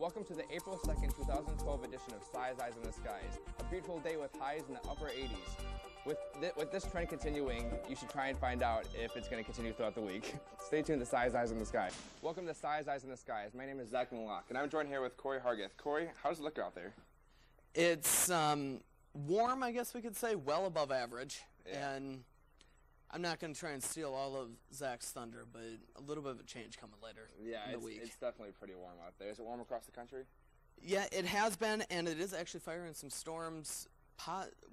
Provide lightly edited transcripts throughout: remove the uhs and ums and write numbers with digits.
Welcome to the April 2nd, 2012 edition of Size Eyes in the Skies. A beautiful day with highs in the upper 80s. With this trend continuing, you should try and find out if it's going to continue throughout the week. Stay tuned to Size Eyes in the Sky. Welcome to Size Eyes in the Skies. My name is Zach Mlcoch, and I'm joined here with Corey Harguth. Corey, how's it look out there? It's warm, I guess we could say, well above average. Yeah. And I'm not going to try and steal all of Zach's thunder, but a little bit of a change coming later in the week. It's definitely pretty warm out there. Is it warm across the country? Yeah, it has been, and it is actually firing some storms.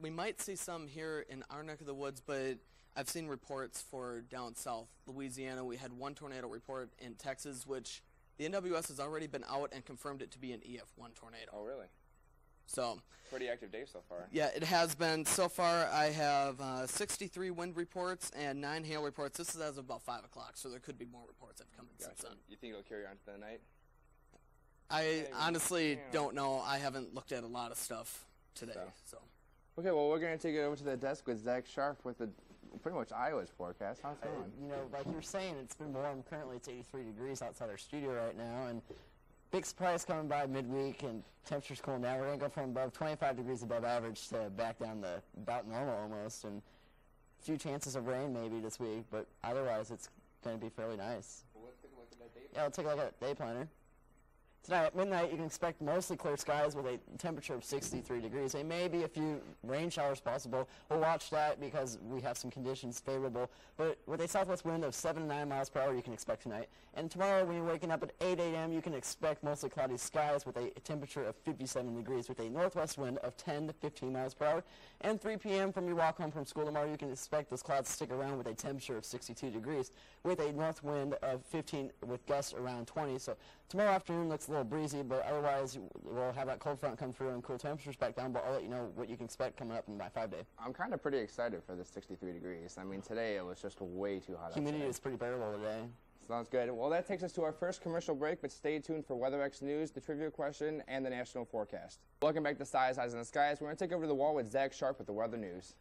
We might see some here in our neck of the woods, but I've seen reports for down south, Louisiana. We had one tornado report in Texas, which the NWS has already been out and confirmed it to be an EF1 tornado. Oh, really? So pretty active day so far. Yeah, it has been. So far, I have 63 wind reports and 9 hail reports. This is as of about 5 o'clock, so there could be more reports that have come in since then. You think it'll carry on to the night? I honestly don't know. I haven't looked at a lot of stuff today. So. Okay, well, we're going to take it over to the desk with Zach Sharpe with the pretty much Iowa's forecast. How's it going? You know, like you were saying, it's been warm. Currently, it's 83 degrees outside our studio right now, and big surprise coming by midweek, and temperatures cooling down. We're going to go from above 25 degrees above average to back down to about normal almost, and a few chances of rain maybe this week, but otherwise it's going to be fairly nice. Well, let's take a look at that day. Yeah, let's take a look at day planner. Tonight at midnight, you can expect mostly clear skies with a temperature of 63 degrees. There may be a few rain showers possible. We'll watch that because we have some conditions favorable. But with a southwest wind of 7 to 9 miles per hour, you can expect tonight. And tomorrow, when you're waking up at 8 a.m., you can expect mostly cloudy skies with a temperature of 57 degrees with a northwest wind of 10 to 15 miles per hour. And 3 p.m. from your walk home from school tomorrow, you can expect those clouds to stick around with a temperature of 62 degrees with a north wind of 15 with gusts around 20. So tomorrow afternoon looks a little breezy, but otherwise we'll have that cold front come through and cool temperatures back down, but I'll let you know what you can expect coming up in my 5 day. I'm kind of pretty excited for the 63 degrees. I mean, today it was just way too hot. Humidity is pretty bearable today. Sounds good. Well, that takes us to our first commercial break, but stay tuned for WeatherX News, the trivia question, and the national forecast. Welcome back to Size Eyes in the Skies. We're going to take over the wall with Zach Sharpe with the weather news.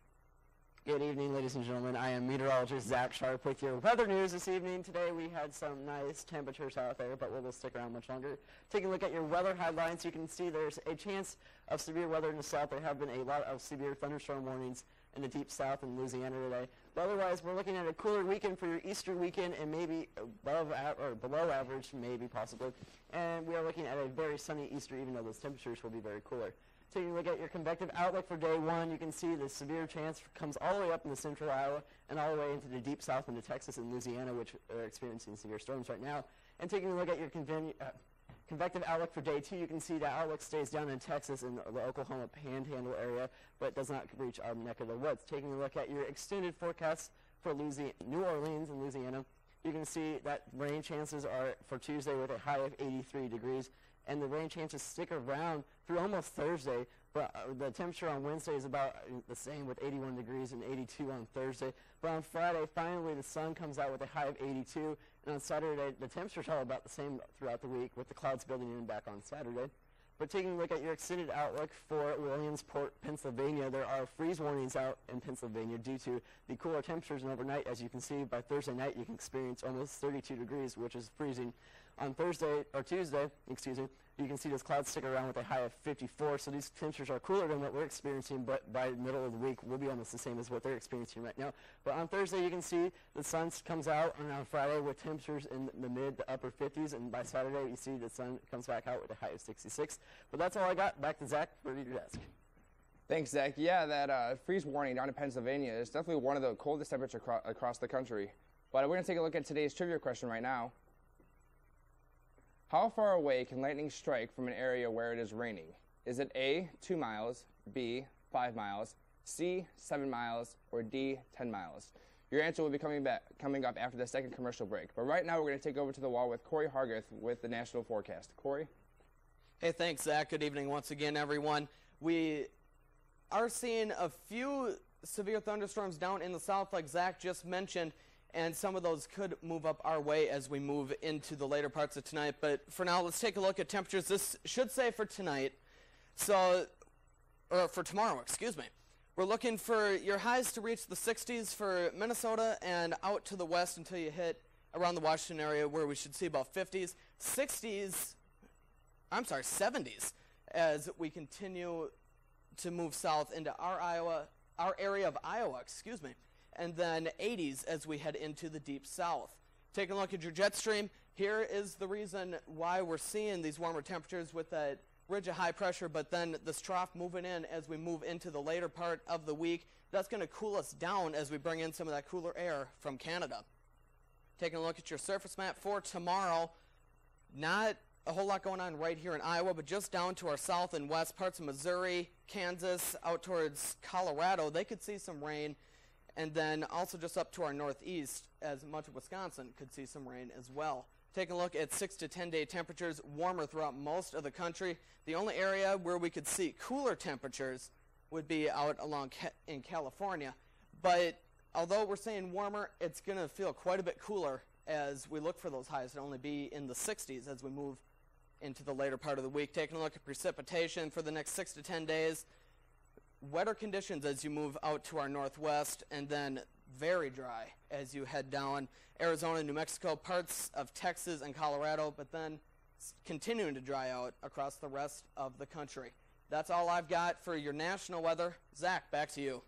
Good evening, ladies and gentlemen. I am meteorologist Zach Sharpe with your weather news this evening. Today we had some nice temperatures out there, but we'll stick around much longer. Taking a look at your weather headlines, you can see there's a chance of severe weather in the south. There have been a lot of severe thunderstorm warnings in the deep south and Louisiana today. But otherwise, we're looking at a cooler weekend for your Easter weekend and maybe above or below average, maybe possibly. And we are looking at a very sunny Easter, even though those temperatures will be very cooler. Taking a look at your convective outlook for day one, you can see the severe chance comes all the way up into central Iowa and all the way into the deep south into Texas and Louisiana, which are experiencing severe storms right now. And taking a look at your convective outlook for day two, you can see that outlook stays down in Texas and the Oklahoma Panhandle area, but does not reach our neck of the woods. Taking a look at your extended forecast for New Orleans and Louisiana, you can see that rain chances are for Tuesday with a high of 83 degrees. And the rain chances stick around through almost Thursday, but the temperature on Wednesday is about the same with 81 degrees and 82 on Thursday. But on Friday, finally the sun comes out with a high of 82, and on Saturday the temperatures are about the same throughout the week with the clouds building in back on Saturday. But taking a look at your extended outlook for Williamsport, Pennsylvania, there are freeze warnings out in Pennsylvania due to the cooler temperatures, and overnight, as you can see, by Thursday night you can experience almost 32 degrees, which is freezing. On Tuesday, you can see those clouds stick around with a high of 54, so these temperatures are cooler than what we're experiencing, but by the middle of the week, we'll be almost the same as what they're experiencing right now. But on Thursday, you can see the sun comes out, and on Friday with temperatures in the mid to upper 50s, and by Saturday, you see the sun comes back out with a high of 66. But that's all I got. Back to Zach for your desk. Thanks, Zach. Yeah, that freeze warning down in Pennsylvania is definitely one of the coldest temperatures across the country. But we're going to take a look at today's trivia question right now. How far away can lightning strike from an area where it is raining? Is it A, 2 miles, B, 5 miles, C, 7 miles, or D, 10 miles? Your answer will be coming up after the second commercial break. But right now we're going to take over to the wall with Corey Harguth with the national forecast. Corey? Hey, thanks, Zach. Good evening once again, everyone. We are seeing a few severe thunderstorms down in the south, like Zach just mentioned, and some of those could move up our way as we move into the later parts of tonight. But for now, let's take a look at temperatures. This should say for tonight, or for tomorrow, excuse me. We're looking for your highs to reach the 60s for Minnesota and out to the west until you hit around the Washington area, where we should see about 50s. 60s 70s as we continue to move south into our area of Iowa, and then 80s as we head into the deep south. Taking a look at your jet stream, here is the reason why we're seeing these warmer temperatures with that ridge of high pressure, but then this trough moving in as we move into the later part of the week. That's going to cool us down as we bring in some of that cooler air from Canada. Taking a look at your surface map for tomorrow, not a whole lot going on right here in Iowa, but just down to our south and west parts of Missouri, Kansas, out towards Colorado, they could see some rain. And then also just up to our northeast, as much of Wisconsin could see some rain as well. Taking a look at 6 to 10 day temperatures, warmer throughout most of the country. The only area where we could see cooler temperatures would be out along in California. But although we're saying warmer, it's going to feel quite a bit cooler as we look for those highs to only be in the 60s as we move into the later part of the week. Taking a look at precipitation for the next 6 to 10 days. Wetter conditions as you move out to our northwest, and then very dry as you head down Arizona, New Mexico, parts of Texas and Colorado, but then continuing to dry out across the rest of the country. That's all I've got for your national weather. Zach, back to you.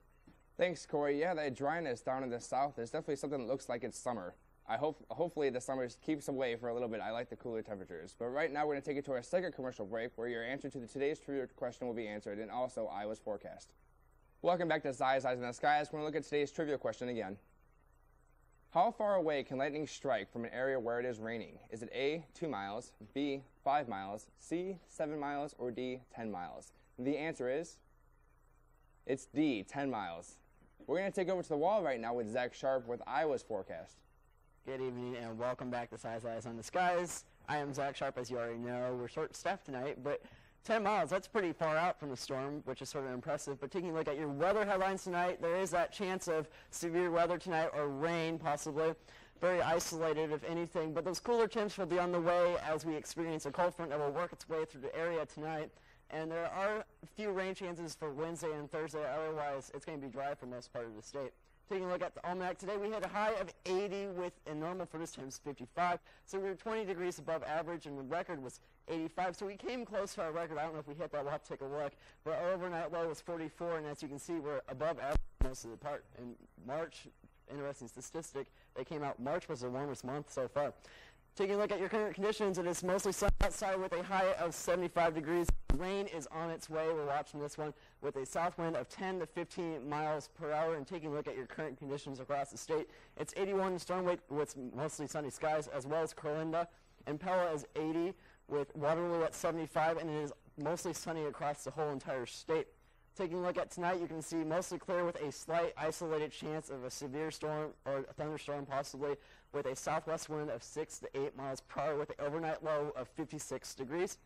Thanks, Corey. Yeah, that dryness down in the south is definitely something that looks like it's summer. Hopefully the summer keeps away for a little bit. I like the cooler temperatures. But right now we're going to take you to our second commercial break where your answer to today's trivia question will be answered and also Iowa's forecast. Welcome back to Eyes in the Skies. We're going to look at today's trivia question again. How far away can lightning strike from an area where it is raining? Is it A, 2 miles, B, 5 miles, C, 7 miles, or D, 10 miles? The answer is, it's D, 10 miles. We're going to take over to the wall right now with Zach Sharpe with Iowa's forecast. Good evening and welcome back to Eyes on the Skies. I am Zach Sharpe, as you already know. We're short-staffed tonight, but 10 miles, that's pretty far out from the storm, which is sort of impressive. But taking a look at your weather headlines tonight, there is that chance of severe weather tonight or rain possibly. Very isolated, if anything. But those cooler temps will be on the way as we experience a cold front that will work its way through the area tonight. And there are a few rain chances for Wednesday and Thursday. Otherwise, it's going to be dry for most part of the state. Taking a look at the almanac today, we had a high of 80 with a normal for this time is 55. So we were 20 degrees above average, and the record was 85. So we came close to our record. I don't know if we hit that. We'll have to take a look. But our overnight low was 44, and as you can see, we're above average most of the part. In March, interesting statistic, they came out, March was the warmest month so far. Taking a look at your current conditions, it is mostly sunny outside with a high of 75 degrees. Rain is on its way. We're watching this one with a south wind of 10 to 15 miles per hour. And taking a look at your current conditions across the state, it's 81 storm wake with mostly sunny skies, as well as Corinda. And Pella is 80 with Waterloo at 75, and it is mostly sunny across the whole entire state. Taking a look at tonight, you can see mostly clear with a slight isolated chance of a severe storm or a thunderstorm possibly, with a southwest wind of 6 to 8 miles per hour with an overnight low of 56 degrees.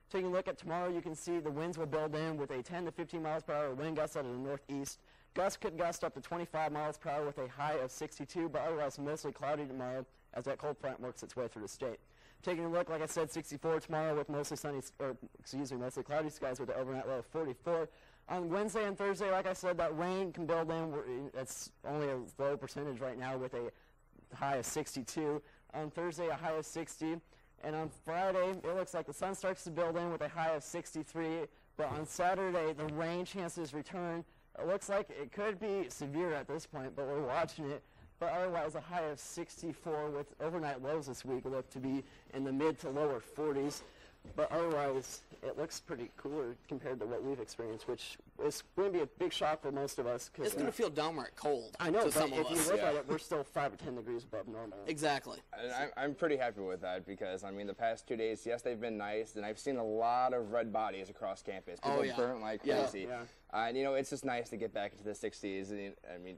Taking a look at tomorrow, you can see the winds will build in with a 10 to 15 miles per hour wind gust out of the northeast. Gusts could gust up to 25 miles per hour with a high of 62, but otherwise mostly cloudy tomorrow as that cold front works its way through the state. Taking a look, like I said, 64 tomorrow with mostly mostly cloudy skies with an overnight low of 44. On Wednesday and Thursday, like I said, that rain can build in. It's only a low percentage right now with a high of 62. On Thursday, a high of 60. And on Friday, it looks like the sun starts to build in with a high of 63. But on Saturday, the rain chances return. It looks like it could be severe at this point, but we're watching it. But otherwise, a high of 64 with overnight lows this week look to be in the mid to lower 40s. But otherwise, it looks pretty cooler compared to what we've experienced, which is going to be a big shock for most of us. It's going to feel downright cold. I know, to but some if of you us. look at it, we're still 5 or 10 degrees above normal. Exactly. And I'm pretty happy with that because, I mean, the past 2 days, yes, they've been nice, and I've seen a lot of red bodies across campus. People burnt like crazy. Yeah. And, you know, it's just nice to get back into the 60s. And, I mean,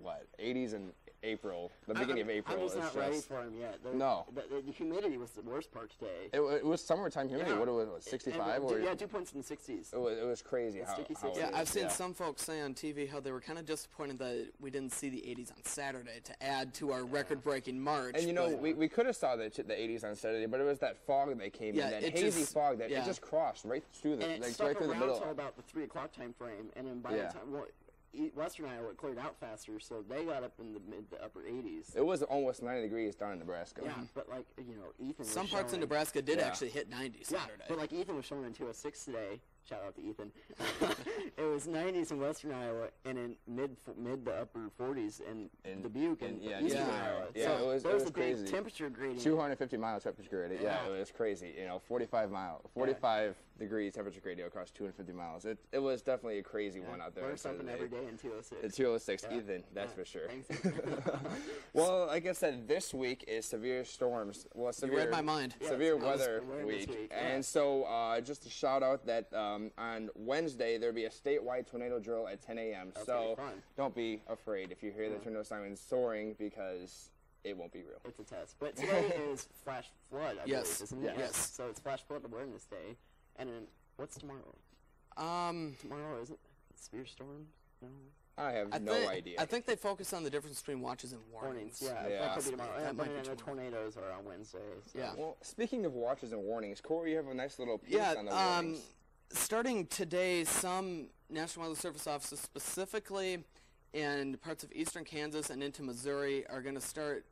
what, 80s in April, the beginning of April. I'm just not ready for them yet. No. The humidity was the worst part today. It was summertime humidity. Yeah. What was it, 65? Yeah, 2 points in the 60s. It was crazy how sticky it 60s. Yeah, is. I've seen some folks say on TV how they were kind of disappointed that we didn't see the 80s on Saturday to add to our record-breaking March. And, you know, we could have saw the 80s on Saturday, but it was that fog that came in, that hazy fog that it just crossed right through the, and it like stuck right through the around middle. until about the 3 o'clock time frame, and then by the time, Western Iowa cleared out faster, so they got up in the mid to upper 80s. It was almost 90 degrees down in Nebraska. Yeah, but like, Ethan Some was parts showing, of Nebraska did Yeah. actually hit 90 Saturday. but like Ethan was showing in 206 today. Shout out to Ethan. It was 90s in Western Iowa and in mid to upper 40s in Dubuque and Eastern Iowa. Yeah, so it there was was a big crazy. temperature gradient. 250 mile temperature gradient. Yeah, it was crazy. 45 degrees temperature gradient across 250 miles. It was definitely a crazy one out there. We're something every day in 206. The 206, Ethan, that's for sure. Thanks, Ethan. Well, like I said, this week is severe storms. Well, severe. read my mind. Severe Yeah, weather this week. week, And so, just a shout out that on Wednesday there'll be a statewide tornado drill at 10 a.m. That's So gonna be fun. don't be afraid if you hear the tornado sirens soaring because it won't be real. It's a test. But today is flash flood, I Yes. believe, isn't it? Yes. So it's flash flood awareness day. And then, what's tomorrow? Tomorrow, is it severe storm? No. I have no idea. I think they focus on the difference between watches and warnings. Yeah, Yeah. that could be tomorrow. That And might be then the tomorrow. tornadoes are on Wednesday. So. Yeah. Well, speaking of watches and warnings, Corey, you have a nice little piece Yeah, on the warnings. starting today, some National Weather Service offices, specifically in parts of eastern Kansas and into Missouri, are going to start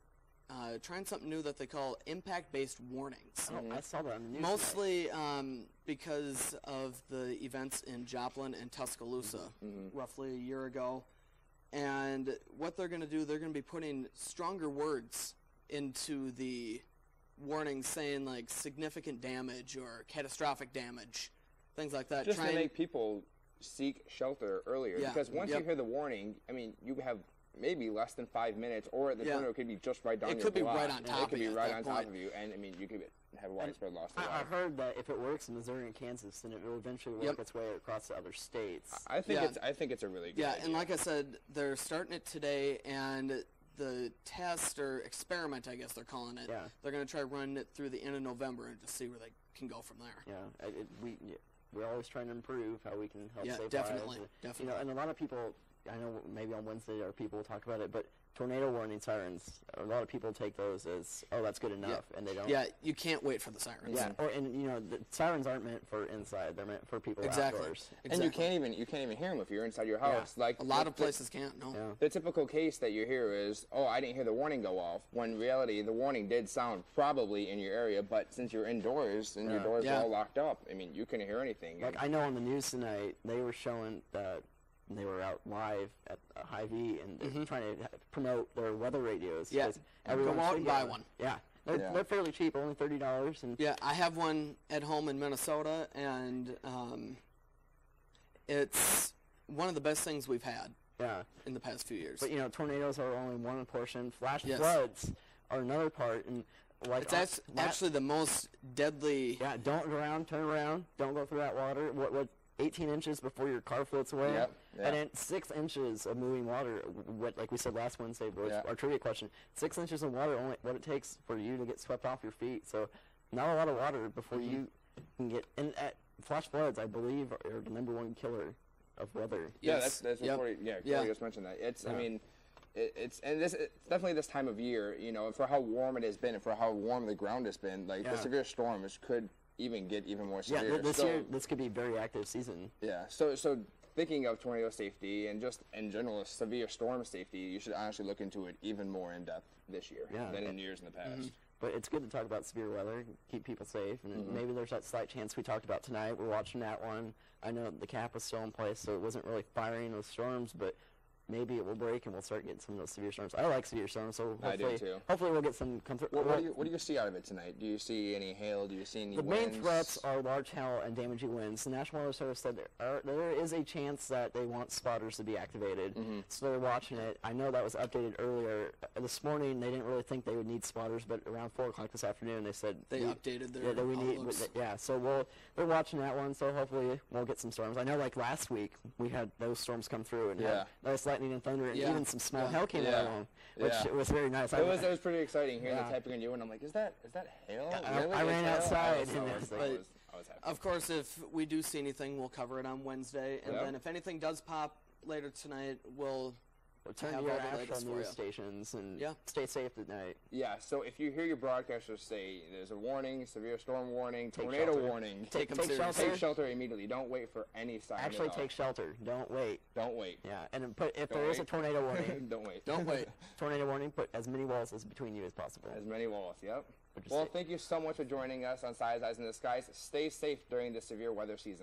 trying something new that they call impact-based warnings. Oh, I saw that on the news. Mostly because of the events in Joplin and Tuscaloosa roughly a year ago. And what they're going to do, they're going to be putting stronger words into the warnings saying like significant damage or catastrophic damage, things like that. Just to make people seek shelter earlier. Yeah. Because once Yep. you hear the warning, I mean, you have maybe less than 5 minutes, or the tornado could be just right down It your could be block. right on top It could of be you at right that on top point. of you, and I mean, you could have widespread loss of I life. heard that if it works in Missouri and Kansas, then it will eventually work Yep. its way across to other states. I think Yeah. it's a really good Yeah, idea. and like I said, they're starting it today, and the test or experiment, I guess they're calling it, Yeah. they're going to try running it through the end of November and just see where they can go from there. Yeah, we're always trying to improve how we can help Yeah, save definitely, lives. definitely. And a lot of people, I know maybe on Wednesday our people will talk about it, but tornado warning sirens, a lot of people take those as, oh, that's good enough, and they don't. Yeah, you can't wait for the sirens. Yeah, the sirens aren't meant for inside; they're meant for people Exactly. outdoors. And you can't even hear them if you're inside your house. Like A lot of places can't, no. Yeah. The typical case that you hear is, oh, I didn't hear the warning go off, when in reality the warning did sound probably in your area, but since you're indoors and your doors Yeah. are all locked up, I mean, you couldn't hear anything. Like I know on the news tonight, they were showing that they were out live at Hy-Vee and trying to promote their weather radios. Yeah. 'cause everyone Go out should and get buy one. Yeah. They're fairly cheap, only $30. And Yeah, I have one at home in Minnesota, and it's one of the best things we've had yeah. in the past few years. But tornadoes are only one portion. Flash Yes. floods are another part. And like It's actually the most deadly. yeah, don't go around, turn around, don't go through that water. What 18 inches before your car floats away, Yep, yeah. and then 6 inches of moving water. What, like we said last Wednesday, was Yeah. our trivia question. 6 inches of water, only what it takes for you to get swept off your feet. So not a lot of water before you can get. And flash floods, I believe, are the #1 killer of weather. Yeah, Yes. that's what Yep. Corey, Corey Yeah. just mentioned that. It's, I mean, it's definitely this time of year, and for how warm it has been and for how warm the ground has been, like the Yeah. severe storms could even get even more Yeah, severe. this So- year this could be a very active season. Yeah, so thinking of tornado safety and just in general severe storm safety, you should honestly look into it even more in depth this year than in years in the past. But it's good to talk about severe weather, keep people safe, and maybe there's that slight chance we talked about tonight. We're watching that one. I know the cap was still in place, so it wasn't really firing those storms, but maybe it will break and we'll start getting some of those severe storms. I like severe storms, so I do too. hopefully we'll get some come through. What do you see out of it tonight? Do you see any hail? Do you see any The winds? main threats are large hail and damaging winds. The National Weather Service said there is a chance that they want spotters to be activated, so they're watching it. I know that was updated earlier. This morning they didn't really think they would need spotters, but around 4 o'clock this afternoon they said They updated their that we need. outlooks. Yeah, so they're watching that one, so hopefully we'll get some storms. I know like last week we had those storms come through and had nice lightning and thunder, and even some small hail came along, which was very nice. It was pretty exciting hearing the Yeah. typing on you, and I'm like, is that hail? I Really? ran It's hail? outside, I and was happy. Of course, if we do see anything, we'll cover it on Wednesday, and Yeah. then if anything does pop later tonight, we'll turn to your actual news stations and stay safe at night. Yeah, so if you hear your broadcasters say there's a warning, severe storm warning, tornado warning, take shelter immediately. Don't wait for any sign. Actually, take shelter. Don't wait. Don't wait. Yeah, and if there is a tornado warning, don't wait. Don't wait. Tornado warning, put as many walls as between you as possible. As many walls, yep. Well, thank you so much for joining us on Size Eyes in the Skies. Stay safe during the severe weather season.